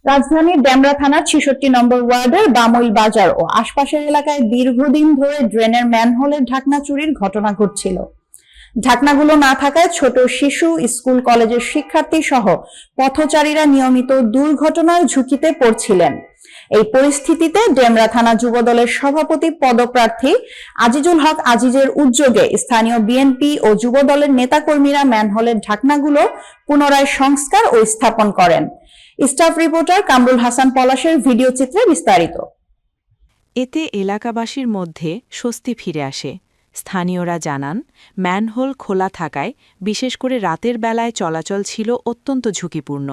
রাজধানীর ডেমরা থানার ৬৬ নম্বর ওয়ার্ডের বামইল বাজার ও আশপাশের এলাকায় দীর্ঘদিন ধরে ড্রেনের ম্যানহোলের ঢাকনা চুরির ঘটনা ঘটছিল। ঢাকনাগুলো না থাকায় ছোট শিশু, স্কুল কলেজের শিক্ষার্থী সহ পথচারীরা নিয়মিত দুর্ঘটনার ঝুঁকিতে পড়ছিলেন। এই পরিস্থিতিতে ডেমরা থানা যুবদলের সভাপতি পদপ্রার্থী আজিজুল হক আজিজের উদ্যোগে স্থানীয় বিএনপি ও যুবদলের নেতাকর্মীরা ম্যানহোলের ঢাকনাগুলো পুনরায় সংস্কার ও স্থাপন করেন। স্টাফ রিপোর্টার কামরুল হাসান পলাশের ভিডিও চিত্রে বিস্তারিত। এতে এলাকাবাসীর মধ্যে স্বস্তি ফিরে আসে। স্থানীয়রা জানান, ম্যানহোল খোলা থাকায় বিশেষ করে রাতের বেলায় চলাচল ছিল অত্যন্ত ঝুঁকিপূর্ণ।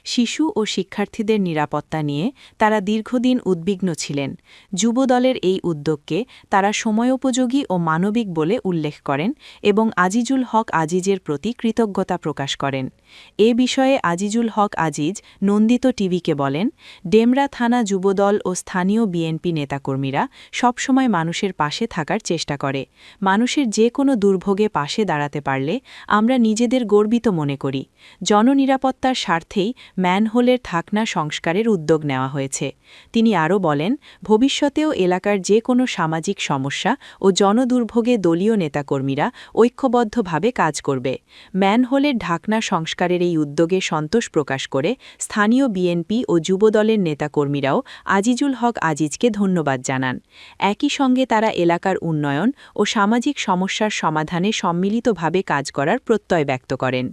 শিশু ও শিক্ষার্থীদের নিরাপত্তা নিয়ে তারা দীর্ঘদিন উদ্বিগ্ন ছিলেন। যুবদলের এই উদ্যোগকে তারা সময়োপযোগী ও মানবিক বলে উল্লেখ করেন এবং আজিজুল হক আজিজের প্রতি কৃতজ্ঞতা প্রকাশ করেন। এ বিষয়ে আজিজুল হক আজিজ নন্দিত টিভিকে বলেন, ডেমরা থানা যুবদল ও স্থানীয় বিএনপি নেতাকর্মীরা সবসময় মানুষের পাশে থাকার চেষ্টা করে। মানুষের যে কোনো দুর্ভোগে পাশে দাঁড়াতে পারলে আমরা নিজেদের গর্বিত মনে করি। জননিরাপত্তার স্বার্থেই ম্যানহোলের ঢাকনা সংস্কারের উদ্যোগ নেওয়া হয়েছে। তিনি আরও বলেন, ভবিষ্যতেও এলাকার যে কোনো সামাজিক সমস্যা ও জনদুর্ভোগে দলীয় নেতাকর্মীরা ঐক্যবদ্ধভাবে কাজ করবে। ম্যানহোলের ঢাকনা সংস্কারের এই উদ্যোগে সন্তোষ প্রকাশ করে স্থানীয় বিএনপি ও যুবদলের নেতাকর্মীরাও আজিজুল হক আজিজকে ধন্যবাদ জানান। একই সঙ্গে তারা এলাকার উন্নয়ন ও সামাজিক সমস্যার সমাধানে সম্মিলিতভাবে কাজ করার প্রত্যয় ব্যক্ত করেন।